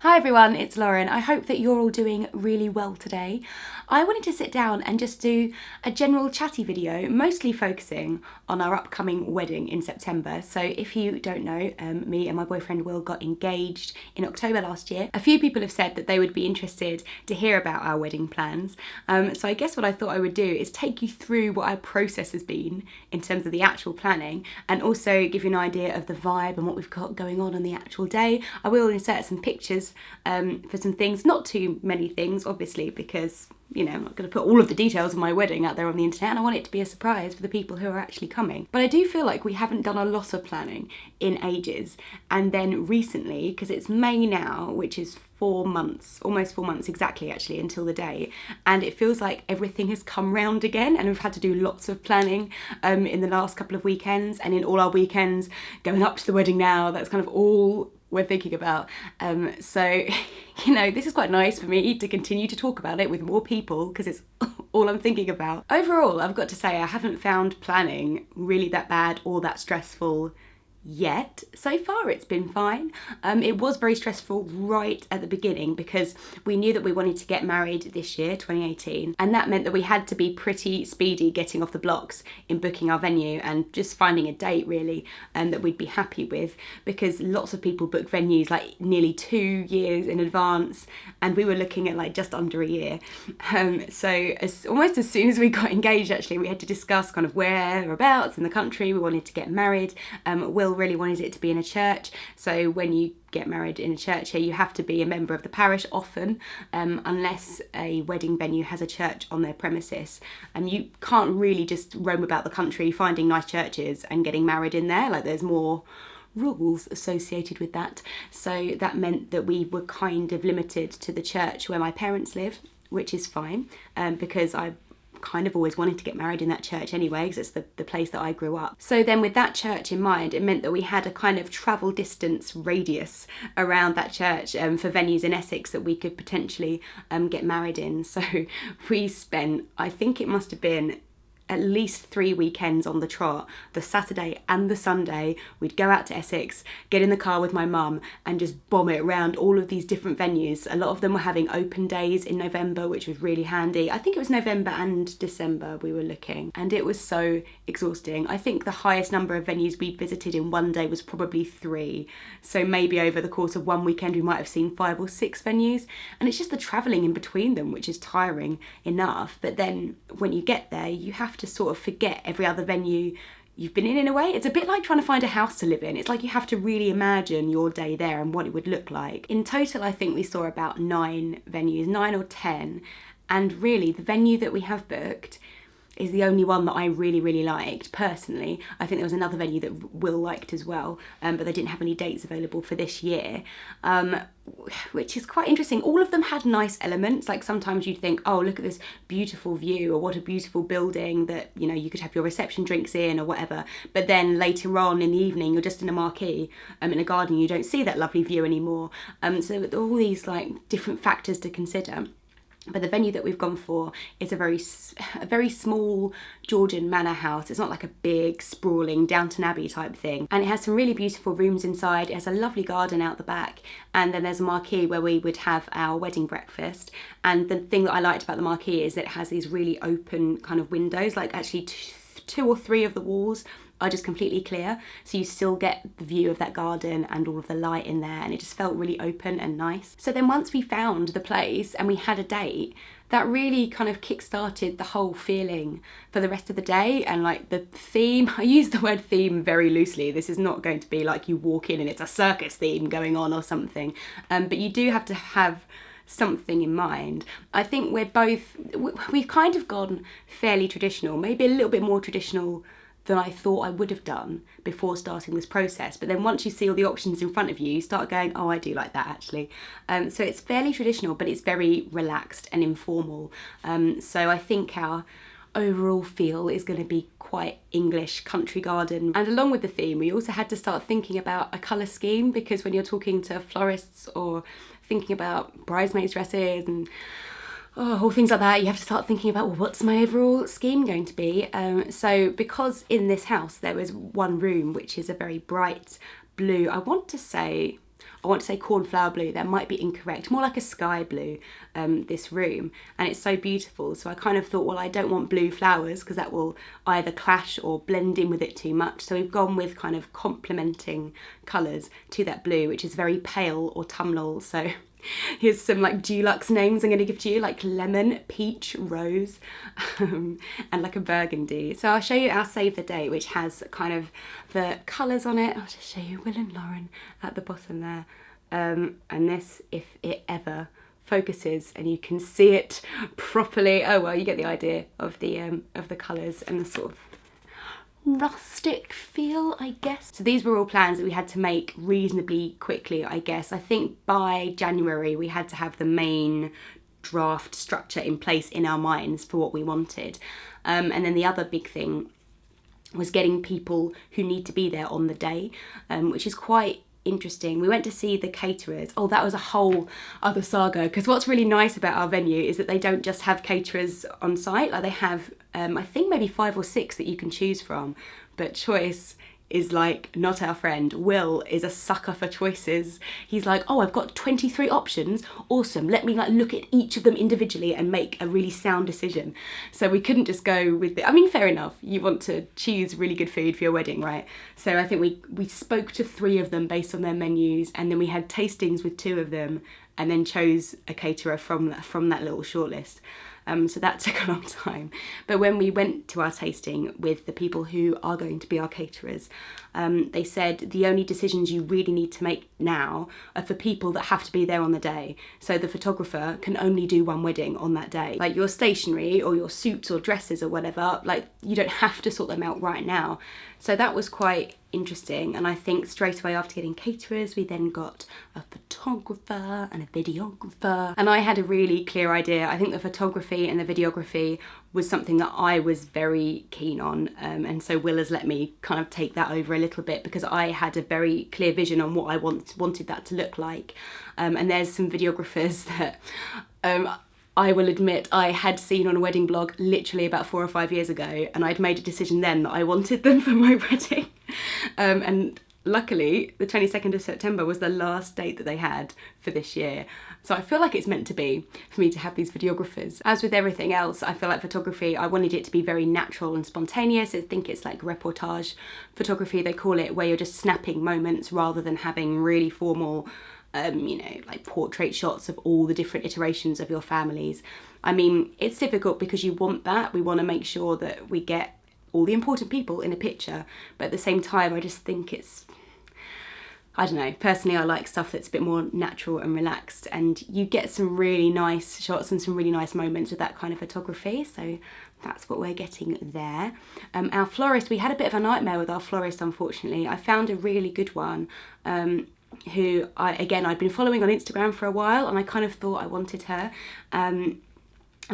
Hi everyone, it's Lauren. I hope that you're all doing really well today. I wanted to sit down and just do a general chatty video, mostly focusing on our upcoming wedding in September. So if you don't know, me and my boyfriend Will got engaged in October last year. A few people have said that they would be interested to hear about our wedding plans. So I guess what I thought I would do is take you through what our process has been in terms of the actual planning, and also give you an idea of the vibe and what we've got going on the actual day. I will insert some pictures for some things, not too many things obviously, because I'm not going to put all of the details of my wedding out there on the internet, and I want it to be a surprise for the people who are actually coming. But I do feel like we haven't done a lot of planning in ages, and then recently, because it's May now, which is 4 months, almost 4 months exactly actually until the day, and it feels like everything has come round again, and we've had to do lots of planning in the last couple of weekends, and in all our weekends going up to the wedding now, that's kind of all we're thinking about. So this is quite nice for me to continue to talk about it with more people, because it's all I'm thinking about. Overall, I've got to say I haven't found planning really that bad or that stressful yet. So far it's been fine. It was very stressful right at the beginning, because we knew that we wanted to get married this year, 2018, and that meant that we had to be pretty speedy getting off the blocks in booking our venue and just finding a date really that we'd be happy with, because lots of people book venues like nearly 2 years in advance, and we were looking at like just under a year. So almost as soon as we got engaged, actually, we had to discuss kind of whereabouts in the country we wanted to get married. Will really wanted it to be in a church, so when you get married in a church here, you have to be a member of the parish often, unless a wedding venue has a church on their premises, and you can't really just roam about the country finding nice churches and getting married in there. Like, there's more rules associated with that. So that meant that we were kind of limited to the church where my parents live, which is fine, because I kind of always wanted to get married in that church anyway, because it's the place that I grew up. So then with that church in mind, it meant that we had a kind of travel distance radius around that church for venues in Essex that we could potentially get married in. So we spent, I think it must have been at least 3 weekends on the trot. The Saturday and the Sunday, we'd go out to Essex, get in the car with my mum, and just bomb it around all of these different venues. A lot of them were having open days in November, which was really handy. I think it was November and December we were looking, and it was so exhausting. I think the highest number of venues we'd visited in one day was probably 3. So maybe over the course of one weekend we might have seen 5 or 6 venues, and it's just the travelling in between them which is tiring enough. But then when you get there, you have to sort of forget every other venue you've been in a way. It's a bit like trying to find a house to live in. It's like you have to really imagine your day there and what it would look like. In total, I think we saw about 9 venues, 9 or 10, and really the venue that we have booked is the only one that I really, really liked personally. I think there was another venue that Will liked as well, but they didn't have any dates available for this year, which is quite interesting. All of them had nice elements. Like, sometimes you'd think, oh, look at this beautiful view, or what a beautiful building that, you could have your reception drinks in or whatever. But then later on in the evening, you're just in a marquee in a garden, you don't see that lovely view anymore. So all these like different factors to consider. But the venue that we've gone for is a very small Georgian manor house. It's not like a big, sprawling Downton Abbey type thing. And it has some really beautiful rooms inside. It has a lovely garden out the back. And then there's a marquee where we would have our wedding breakfast. And the thing that I liked about the marquee is that it has these really open kind of windows, like actually 2 or 3 of the walls are just completely clear, so you still get the view of that garden and all of the light in there, and it just felt really open and nice. So then once we found the place and we had a date, that really kind of kick-started the whole feeling for the rest of the day. And like the theme, I use the word theme very loosely. This is not going to be like you walk in and it's a circus theme going on or something, but you do have to have something in mind. I think we've kind of gone fairly traditional, maybe a little bit more traditional than I thought I would have done before starting this process. But then once you see all the options in front of you, you start going, oh, I do like that actually. So it's fairly traditional, but it's very relaxed and informal. So I think our overall feel is going to be quite English country garden. And along with the theme, we also had to start thinking about a colour scheme, because when you're talking to florists or thinking about bridesmaids dresses and all things like that, you have to start thinking about, well, what's my overall scheme going to be? So because in this house there was one room which is a very bright blue, I want to say, I want to say cornflower blue, that might be incorrect, more like a sky blue, this room, and it's so beautiful. So I kind of thought, well, I don't want blue flowers because that will either clash or blend in with it too much. So we've gone with kind of complementing colours to that blue, which is very pale autumnal. So here's some like Dulux names I'm going to give to you, like lemon, peach, rose, and like a burgundy. So I'll show you our save the date, which has kind of the colours on it. I'll just show you Will and Lauren at the bottom there. And this, if it ever focuses and you can see it properly, oh well, you get the idea of the colours and the sort of rustic feel, I guess. So these were all plans that we had to make reasonably quickly, I guess. I think by January we had to have the main draft structure in place in our minds for what we wanted. And then the other big thing was getting people who need to be there on the day, which is quite interesting. We went to see the caterers. Oh, that was a whole other saga, because what's really nice about our venue is that they don't just have caterers on site, like they have I think maybe 5 or 6 that you can choose from, but choice is like not our friend. Will is a sucker for choices. He's like, oh, I've got 23 options, awesome, let me like look at each of them individually and make a really sound decision. So we couldn't just go with I mean, fair enough, you want to choose really good food for your wedding, right? So I think we spoke to 3 of them based on their menus, and then we had tastings with 2 of them, and then chose a caterer from that little shortlist. So that took a long time. But when we went to our tasting with the people who are going to be our caterers, they said the only decisions you really need to make now are for people that have to be there on the day. So the photographer can only do one wedding on that day. Like your stationery or your suits or dresses or whatever, like you don't have to sort them out right now. So that was quite interesting, and I think straight away after getting caterers we then got a photographer and a videographer, and I had a really clear idea. I think the photography and the videography was something that I was very keen on, and so Will has let me kind of take that over a little bit because I had a very clear vision on what I wanted that to look like, and there's some videographers that I will admit I had seen on a wedding blog literally about 4 or 5 years ago, and I'd made a decision then that I wanted them for my wedding. And luckily the 22nd of September was the last date that they had for this year. So I feel like it's meant to be for me to have these videographers. As with everything else, I feel like photography, I wanted it to be very natural and spontaneous. I think it's like reportage photography, they call it, where you're just snapping moments rather than having really formal you know, like portrait shots of all the different iterations of your families. I mean, it's difficult because you want that. We want to make sure that we get all the important people in a picture, but at the same time, I just think it's, I don't know, personally I like stuff that's a bit more natural and relaxed, and you get some really nice shots and some really nice moments with that kind of photography, so that's what we're getting there. Our florist, we had a bit of a nightmare with our florist, unfortunately. I found a really good one, who I'd been following on Instagram for a while, and I kind of thought I wanted her, and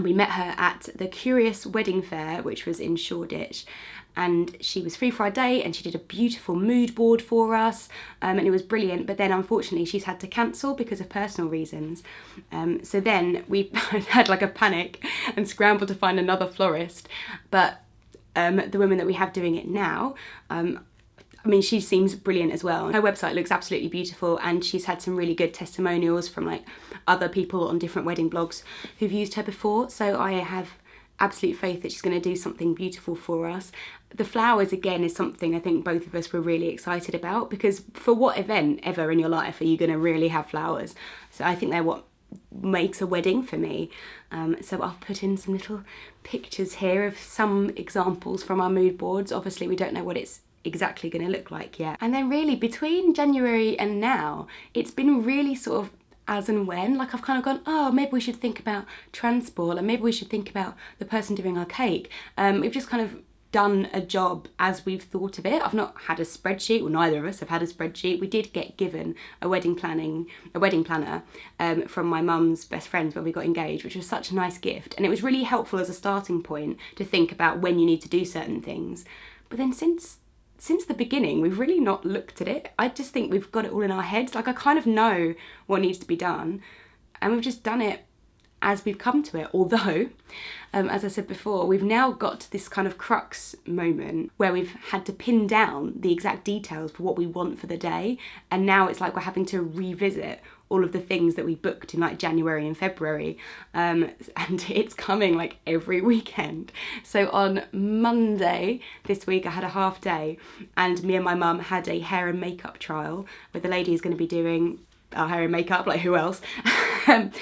we met her at the Curious Wedding Fair, which was in Shoreditch, and she was free for our day and she did a beautiful mood board for us, and it was brilliant. But then unfortunately she's had to cancel because of personal reasons, so then we had like a panic and scrambled to find another florist. But the woman that we have doing it now, I mean, she seems brilliant as well. Her website looks absolutely beautiful, and she's had some really good testimonials from like other people on different wedding blogs who've used her before. So I have absolute faith that she's going to do something beautiful for us. The flowers, again, is something I think both of us were really excited about, because for what event ever in your life are you going to really have flowers? So I think they're what makes a wedding for me. So I'll put in some little pictures here of some examples from our mood boards. Obviously we don't know what it's exactly going to look like yet. And then really between January and now, it's been really sort of as and when, like I've kind of gone, oh, maybe we should think about transport, and maybe we should think about the person doing our cake. We've just kind of done a job as we've thought of it. I've not had a spreadsheet, well, neither of us have had a spreadsheet. We did get given a wedding planner from my mum's best friends when we got engaged, which was such a nice gift, and it was really helpful as a starting point to think about when you need to do certain things. But then since the beginning, we've really not looked at it. I just think we've got it all in our heads. Like I kind of know what needs to be done, and we've just done it as we've come to it. Although, as I said before, we've now got to this kind of crux moment where we've had to pin down the exact details for what we want for the day. And now it's like we're having to revisit all of the things that we booked in like January and February, and it's coming like every weekend. So on Monday this week I had a half day, and me and my mum had a hair and makeup trial with the lady who's going to be doing our hair and makeup, like who else? But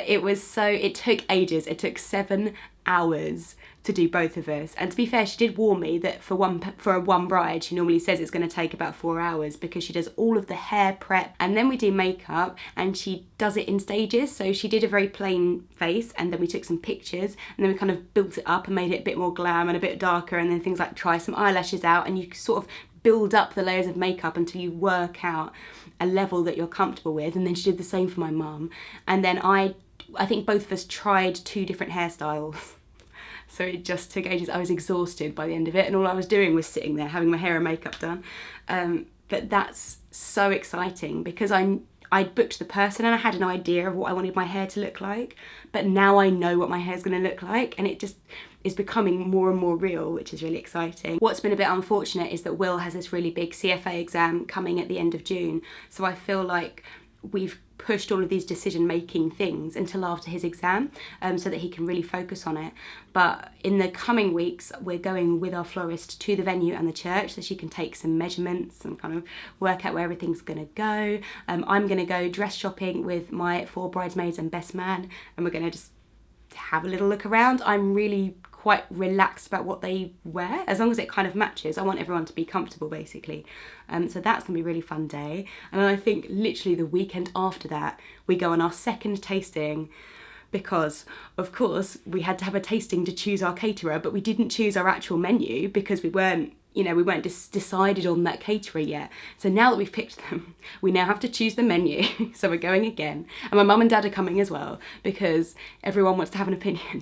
it took ages. It took 7 hours to do both of us. And to be fair, she did warn me that for one bride, she normally says it's going to take about 4 hours, because she does all of the hair prep and then we do makeup, and she does it in stages. So she did a very plain face, and then we took some pictures, and then we kind of built it up and made it a bit more glam and a bit darker, and then things like try some eyelashes out, and you sort of build up the layers of makeup until you work out a level that you're comfortable with. And then she did the same for my mum, and then I think both of us tried 2 different hairstyles. So it just took ages. I was exhausted by the end of it, and all I was doing was sitting there having my hair and makeup done. But that's so exciting, because I'd booked the person and I had an idea of what I wanted my hair to look like, but now I know what my hair's going to look like, and it just is becoming more and more real, which is really exciting. What's been a bit unfortunate is that Will has this really big CFA exam coming at the end of June, so I feel like we've pushed all of these decision-making things until after his exam, so that he can really focus on it. But in the coming weeks, we're going with our florist to the venue and the church, so she can take some measurements and kind of work out where everything's going to go. I'm going to go dress shopping with my 4 bridesmaids and best man, and we're going to just have a little look around. I'm really quite relaxed about what they wear, as long as it kind of matches. I want everyone to be comfortable, basically. So that's gonna be a really fun day. And then I think literally the weekend after that, we go on our second tasting, because of course we had to have a tasting to choose our caterer, but we didn't choose our actual menu because we weren't decided on that caterer yet. So now that we've picked them, we now have to choose the menu. So we're going again. And my mum and dad are coming as well, because everyone wants to have an opinion.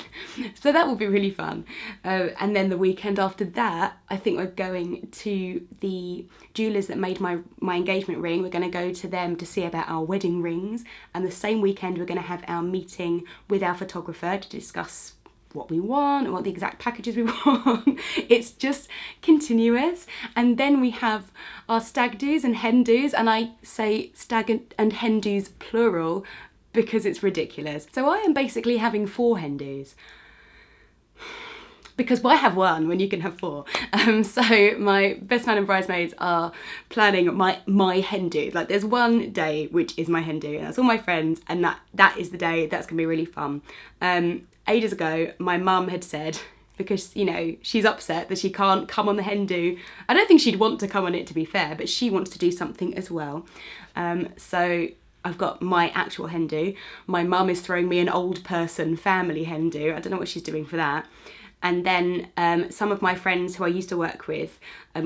So that will be really fun. And then the weekend after that, I think we're going to the jewellers that made my engagement ring. We're going to go to them to see about our wedding rings. And the same weekend, we're going to have our meeting with our photographer to discuss what we want and what the exact packages we want. It's just continuous. And then we have our stag do's and hen do's, and I say stag and hen do's plural because it's ridiculous. So I am basically having 4 hen do's, because why have 1 when you can have 4? So my best man and bridesmaids are planning my hen do. Like, there's one day which is my hen do, and that's all my friends, and that is the day that's gonna be really fun. Ages ago, my mum had said, because, she's upset that she can't come on the hen do. I don't think she'd want to come on it, to be fair, but she wants to do something as well. So I've got my actual hen do. My mum is throwing me an old person family hen do. I don't know what she's doing for that. And then some of my friends who I used to work with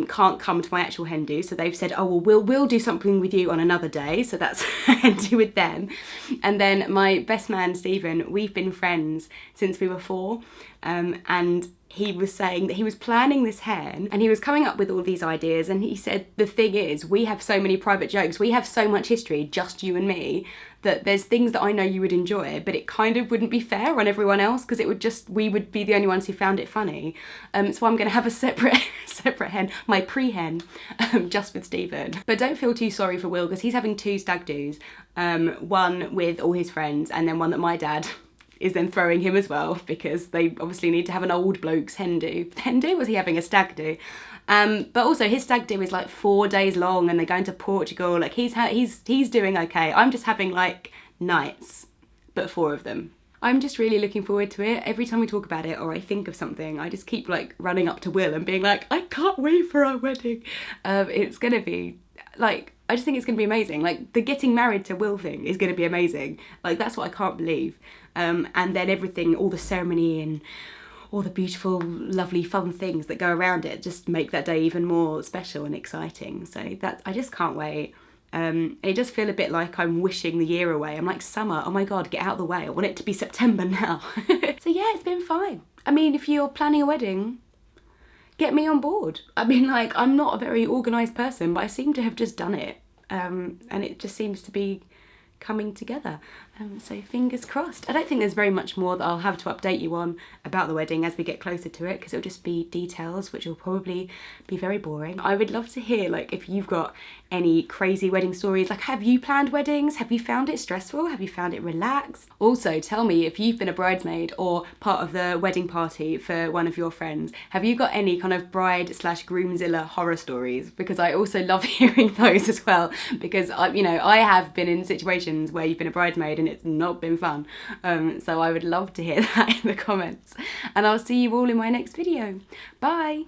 can't come to my actual hen do, so they've said, oh, well, we'll do something with you on another day, so that's a hen do with them. And then my best man, Stephen, we've been friends since we were 4, and he was saying that he was planning this hen and he was coming up with all these ideas, and he said, the thing is, we have so many private jokes, we have so much history, just you and me, that there's things that I know you would enjoy, but it kind of wouldn't be fair on everyone else, because we would be the only ones who found it funny. So I'm going to have a separate hen, my pre-hen, just with Stephen. But don't feel too sorry for Will, because he's having 2 stag do's, one with all his friends, and then one that my dad is then throwing him as well, because they obviously need to have an old bloke's hen do. Hen do? Was he having a stag do? But also his stag do is like 4 days long, and they're going to Portugal. Like, he's doing okay. I'm just having like nights, but 4 of them. I'm just really looking forward to it. Every time we talk about it or I think of something, I just keep like running up to Will and being like, I can't wait for our wedding. It's gonna be like, I just think it's gonna be amazing. Like, the getting married to Will thing is gonna be amazing. Like, that's what I can't believe. And then everything, all the ceremony and all the beautiful, lovely, fun things that go around it just make that day even more special and exciting. So I just can't wait. It does feel a bit like I'm wishing the year away. I'm like, summer, oh my God, get out of the way. I want it to be September now. So yeah, it's been fine. I mean, if you're planning a wedding, get me on board. I mean, like, I'm not a very organised person, but I seem to have just done it. And it just seems to be coming together. So fingers crossed. I don't think there's very much more that I'll have to update you on about the wedding as we get closer to it, because it'll just be details which will probably be very boring. I would love to hear like if you've got any crazy wedding stories. Like, have you planned weddings? Have you found it stressful? Have you found it relaxed? Also, tell me if you've been a bridesmaid or part of the wedding party for one of your friends. Have you got any kind of bride/groomzilla horror stories? Because I also love hearing those as well, because I have been in situations where you've been a bridesmaid and it's not been fun. So I would love to hear that in the comments. And I'll see you all in my next video. Bye!